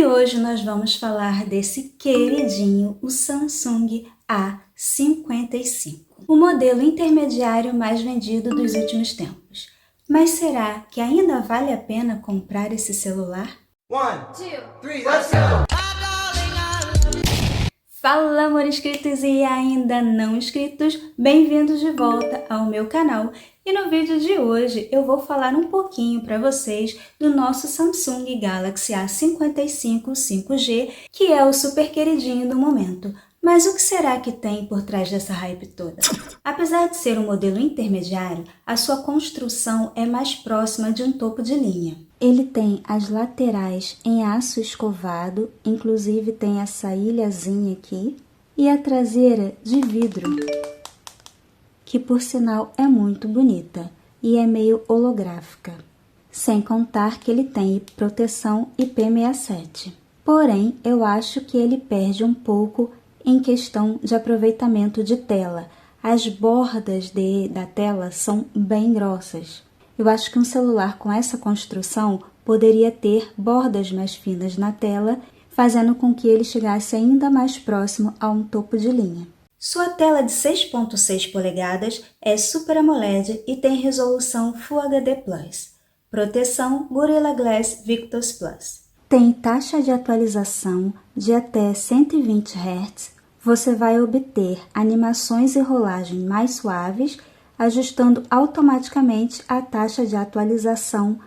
E hoje nós vamos falar desse queridinho, o Samsung A55, o modelo intermediário mais vendido dos últimos tempos. Mas será que ainda vale a pena comprar esse celular? 1, 2, 3, let's go! Fala, amor inscritos e ainda não inscritos, bem-vindos de volta ao meu canal. E no vídeo de hoje eu vou falar um pouquinho para vocês do nosso Samsung Galaxy A55 5G, que é o super queridinho do momento. Mas o que será que tem por trás dessa hype toda? Apesar de ser um modelo intermediário, a sua construção é mais próxima de um topo de linha. Ele tem as laterais em aço escovado, inclusive tem essa ilhazinha aqui, e a traseira de vidro, que por sinal é muito bonita e é meio holográfica. Sem contar que ele tem proteção IP67. Porém, eu acho que ele perde um pouco em questão de aproveitamento de tela. As bordas da tela são bem grossas. Eu acho que um celular com essa construção poderia ter bordas mais finas na tela, fazendo com que ele chegasse ainda mais próximo a um topo de linha. Sua tela de 6.6 polegadas é Super AMOLED e tem resolução Full HD+. Proteção Gorilla Glass Victus Plus. Tem taxa de atualização de até 120 Hz. Você vai obter animações e rolagem mais suaves, ajustando automaticamente a taxa de atualização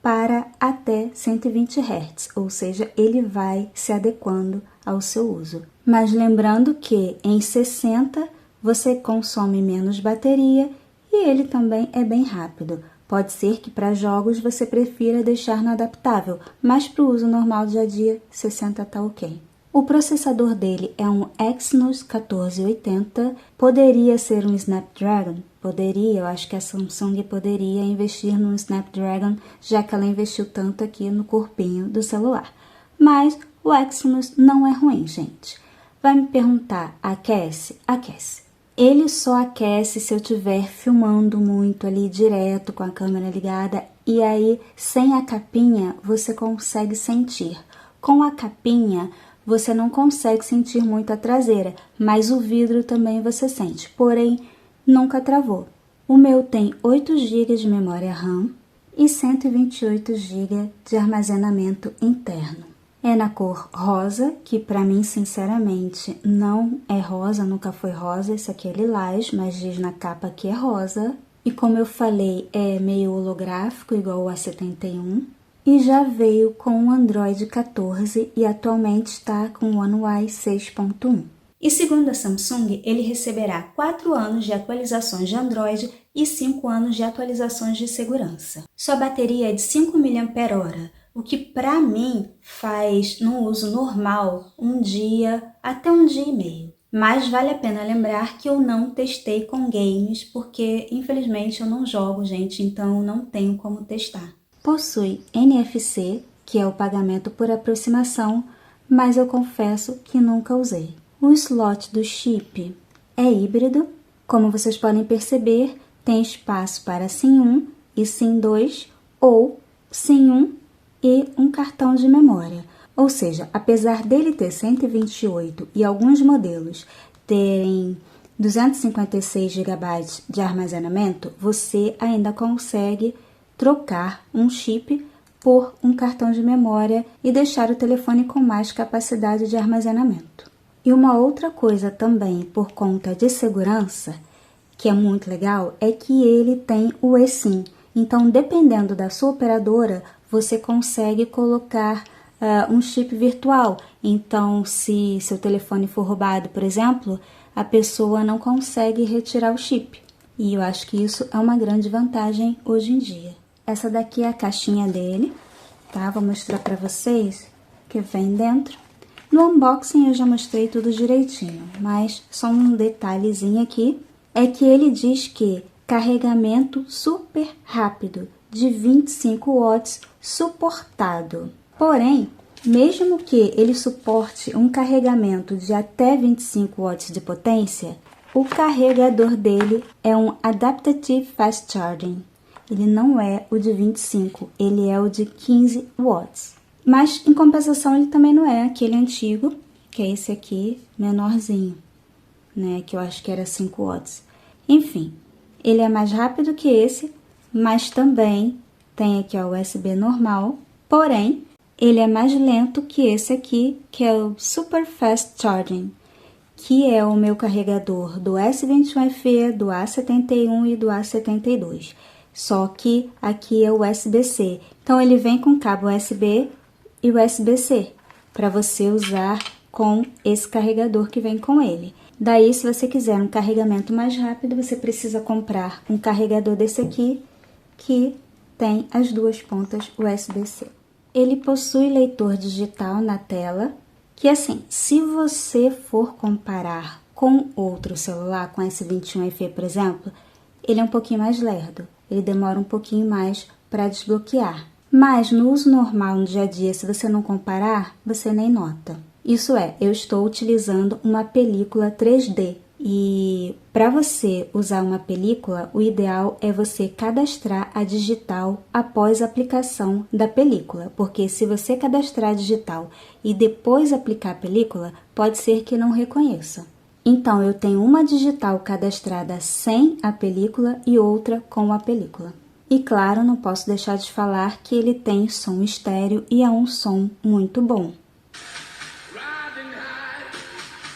para até 120 Hz, ou seja, ele vai se adequando ao seu uso. Mas lembrando que em 60 você consome menos bateria e ele também é bem rápido. Pode ser que para jogos você prefira deixar no adaptável, mas para o uso normal do dia a dia, 60 tá ok. O processador dele é um Exynos 1480, poderia ser um Snapdragon? Poderia, eu acho que a Samsung poderia investir no Snapdragon, já que ela investiu tanto aqui no corpinho do celular. Mas o Exynos não é ruim, gente. Vai me perguntar, aquece? Aquece. Ele só aquece se eu estiver filmando muito ali direto com a câmera ligada e aí sem a capinha você consegue sentir. Com a capinha você não consegue sentir muito a traseira, mas o vidro também você sente, porém nunca travou. O meu tem 8 GB de memória RAM e 128 GB de armazenamento interno. É na cor rosa, que para mim, sinceramente, não é rosa, nunca foi rosa. Esse aqui é lilás, mas diz na capa que é rosa. E como eu falei, é meio holográfico, igual o A71. E já veio com o Android 14 e atualmente está com o One UI 6.1. E segundo a Samsung, ele receberá 4 anos de atualizações de Android e 5 anos de atualizações de segurança. Sua bateria é de 5 mAh, o que para mim faz, no uso normal, um dia até um dia e meio. Mas vale a pena lembrar que eu não testei com games, porque infelizmente eu não jogo, gente, então não tenho como testar. Possui NFC, que é o pagamento por aproximação, mas eu confesso que nunca usei. O slot do chip é híbrido, como vocês podem perceber, tem espaço para SIM 1 e SIM 2 ou SIM 1 e um cartão de memória. Ou seja, apesar dele ter 128 e alguns modelos terem 256 GB de armazenamento, você ainda consegue trocar um chip por um cartão de memória e deixar o telefone com mais capacidade de armazenamento. E uma outra coisa também, por conta de segurança, que é muito legal, é que ele tem o eSIM. Então, dependendo da sua operadora, você consegue colocar um chip virtual. Então, se seu telefone for roubado, por exemplo, a pessoa não consegue retirar o chip. E eu acho que isso é uma grande vantagem hoje em dia. Essa daqui é a caixinha dele, tá? Vou mostrar para vocês o que vem dentro. No unboxing eu já mostrei tudo direitinho, mas só um detalhezinho aqui é que ele diz que carregamento super rápido de 25 watts suportado. Porém, mesmo que ele suporte um carregamento de até 25 watts de potência, o carregador dele é um Adaptive Fast Charging. Ele não é o de 25, ele é o de 15 watts. Mas, em compensação, ele também não é aquele antigo, que é esse aqui, menorzinho, né? Que eu acho que era 5 watts. Enfim, ele é mais rápido que esse, mas também tem aqui ó, o USB normal, porém, ele é mais lento que esse aqui, que é o Super Fast Charging, que é o meu carregador do S21FE, do A71 e do A72. Só que aqui é o USB-C. Então, ele vem com cabo USB e USB-C, para você usar com esse carregador que vem com ele. Daí, se você quiser um carregamento mais rápido, você precisa comprar um carregador desse aqui, que tem as duas pontas USB-C. Ele possui leitor digital na tela, que assim, se você for comparar com outro celular, com esse S21FE, por exemplo, ele é um pouquinho mais lerdo, ele demora um pouquinho mais para desbloquear. Mas no uso normal, no dia a dia, se você não comparar, você nem nota. Isso é, eu estou utilizando uma película 3D e para você usar uma película, o ideal é você cadastrar a digital após a aplicação da película, porque se você cadastrar a digital e depois aplicar a película, pode ser que não reconheça. Então, eu tenho uma digital cadastrada sem a película e outra com a película. E claro, não posso deixar de falar que ele tem som estéreo e é um som muito bom.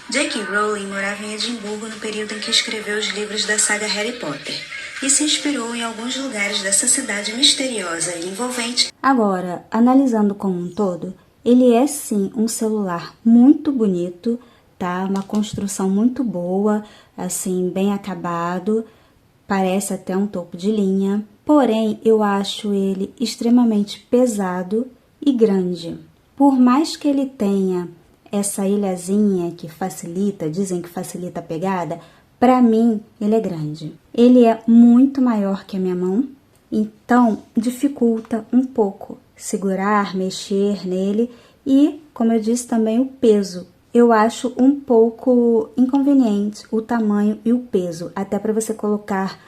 J.K. Rowling morava em Edimburgo no período em que escreveu os livros da saga Harry Potter e se inspirou em alguns lugares dessa cidade misteriosa e envolvente. Agora, analisando como um todo, ele é sim um celular muito bonito, tá? Uma construção muito boa, assim, bem acabado, parece até um topo de linha, porém eu acho ele extremamente pesado e grande. Por mais que ele tenha essa ilhazinha que facilita, dizem que facilita a pegada, para mim ele é grande. Ele é muito maior que a minha mão, então dificulta um pouco segurar, mexer nele e, como eu disse, também o peso. Eu acho um pouco inconveniente o tamanho e o peso, até para você colocar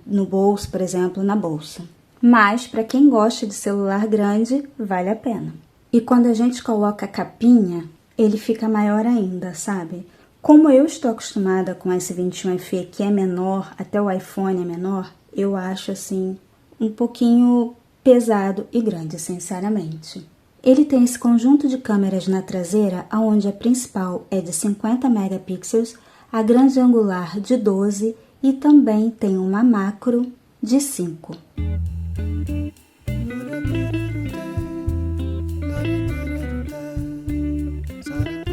no bolso, por exemplo, na bolsa. Mas para quem gosta de celular grande, vale a pena. E quando a gente coloca a capinha, ele fica maior ainda, sabe? Como eu estou acostumada com esse S21FE, que é menor, até o iPhone é menor, eu acho assim um pouquinho pesado e grande, sinceramente. Ele tem esse conjunto de câmeras na traseira, onde a principal é de 50 megapixels, a grande angular de 12 e também tem uma macro de 5.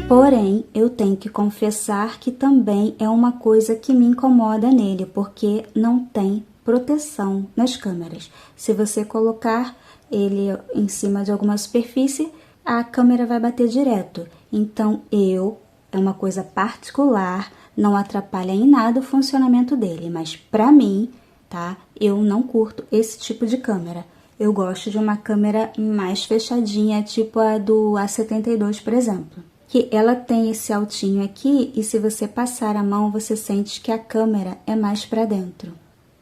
Porém, eu tenho que confessar que também é uma coisa que me incomoda nele, porque não tem proteção nas câmeras. Se você colocar ele em cima de alguma superfície, a câmera vai bater direto. Então, é uma coisa particular, não atrapalha em nada o funcionamento dele, mas pra mim, tá? Eu não curto esse tipo de câmera. Eu gosto de uma câmera mais fechadinha, tipo a do A72, por exemplo. Que ela tem esse altinho aqui e se você passar a mão, você sente que a câmera é mais pra dentro.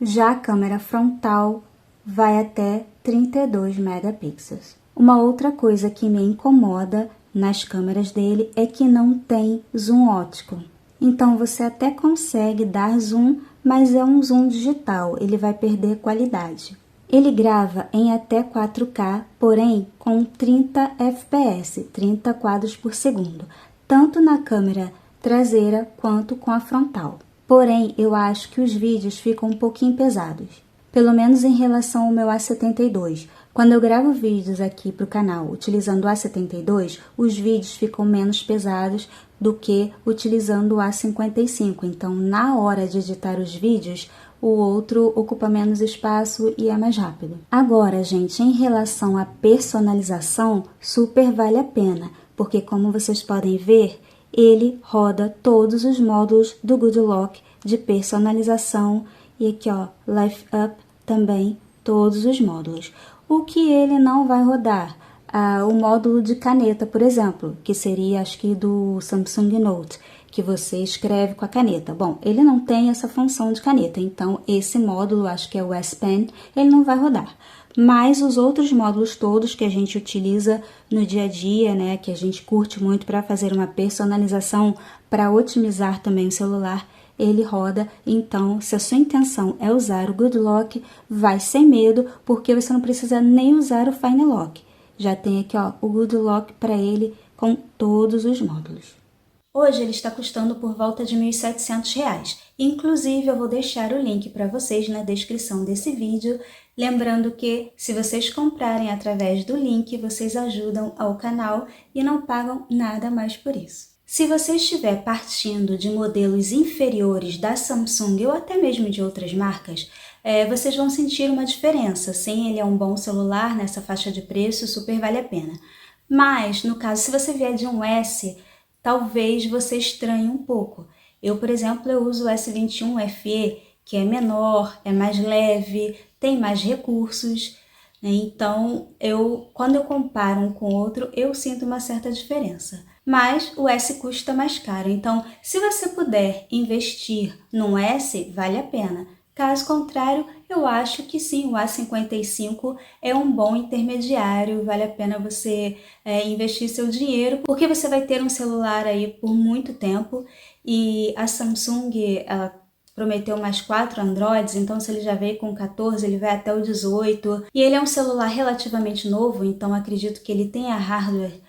Já a câmera frontal vai até 32 megapixels. Uma outra coisa que me incomoda nas câmeras dele é que não tem zoom óptico. Então você até consegue dar zoom, mas é um zoom digital, ele vai perder qualidade. Ele grava em até 4K, porém com 30 fps, 30 quadros por segundo, tanto na câmera traseira quanto com a frontal. Porém, eu acho que os vídeos ficam um pouquinho pesados, pelo menos em relação ao meu A72. Quando eu gravo vídeos aqui para o canal utilizando o A72, os vídeos ficam menos pesados do que utilizando o A55. Então, na hora de editar os vídeos, o outro ocupa menos espaço e é mais rápido. Agora, gente, em relação à personalização, super vale a pena, porque como vocês podem ver, ele roda todos os módulos do Good Lock de personalização e aqui, ó, Life Up também, todos os módulos. O que ele não vai rodar? O módulo de caneta, por exemplo, que seria, acho que do Samsung Note, que você escreve com a caneta. Bom, ele não tem essa função de caneta, então esse módulo, acho que é o S Pen, ele não vai rodar. mais os outros módulos todos que a gente utiliza no dia a dia, né, que a gente curte muito para fazer uma personalização, para otimizar também o celular, ele roda. Então, se a sua intenção é usar o Good Lock, vai sem medo, porque você não precisa nem usar o Fine Lock. Já tem aqui, ó, o Good Lock para ele com todos os módulos. Hoje ele está custando por volta de R$ 1.700. Inclusive, eu vou deixar o link para vocês na descrição desse vídeo. Lembrando que, se vocês comprarem através do link, vocês ajudam ao canal e não pagam nada mais por isso. Se você estiver partindo de modelos inferiores da Samsung ou até mesmo de outras marcas, vocês vão sentir uma diferença. Sim, ele é um bom celular nessa faixa de preço, super vale a pena. Mas, no caso, se você vier de um S, talvez você estranhe um pouco. Eu, por exemplo, eu uso o S21 FE, que é menor, é mais leve, tem mais recursos, né? Então, quando eu comparo um com o outro, eu sinto uma certa diferença. Mas o S custa mais caro, então se você puder investir num S, vale a pena. Caso contrário, eu acho que sim, o A55 é um bom intermediário, vale a pena você investir seu dinheiro, porque você vai ter um celular aí por muito tempo e a Samsung, ela prometeu mais 4 Androids, então se ele já veio com 14, ele vai até o 18. E ele é um celular relativamente novo, então acredito que ele tenha hardware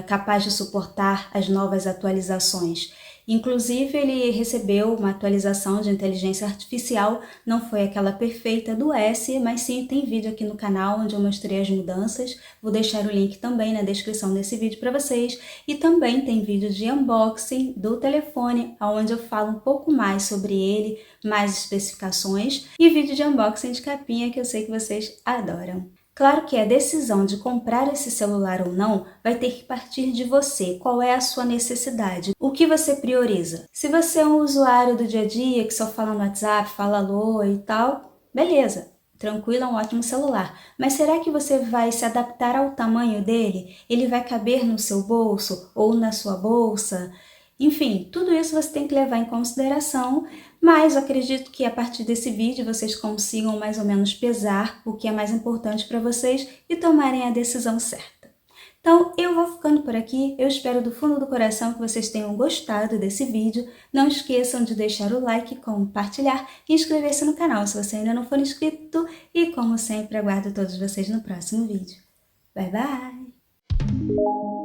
capaz de suportar as novas atualizações. Inclusive, ele recebeu uma atualização de inteligência artificial, não foi aquela perfeita do S, mas sim tem vídeo aqui no canal onde eu mostrei as mudanças. Vou deixar o link também na descrição desse vídeo para vocês. E também tem vídeo de unboxing do telefone, onde eu falo um pouco mais sobre ele, mais especificações, e vídeo de unboxing de capinha que eu sei que vocês adoram. Claro que a decisão de comprar esse celular ou não vai ter que partir de você. Qual é a sua necessidade? O que você prioriza? Se você é um usuário do dia a dia que só fala no WhatsApp, fala alô e tal, beleza, tranquilo, é um ótimo celular. Mas será que você vai se adaptar ao tamanho dele? Ele vai caber no seu bolso ou na sua bolsa? Enfim, tudo isso você tem que levar em consideração, mas eu acredito que a partir desse vídeo vocês consigam mais ou menos pesar o que é mais importante para vocês e tomarem a decisão certa. Então, eu vou ficando por aqui, eu espero do fundo do coração que vocês tenham gostado desse vídeo. Não esqueçam de deixar o like, compartilhar e inscrever-se no canal se você ainda não for inscrito. E como sempre, aguardo todos vocês no próximo vídeo. Bye, bye!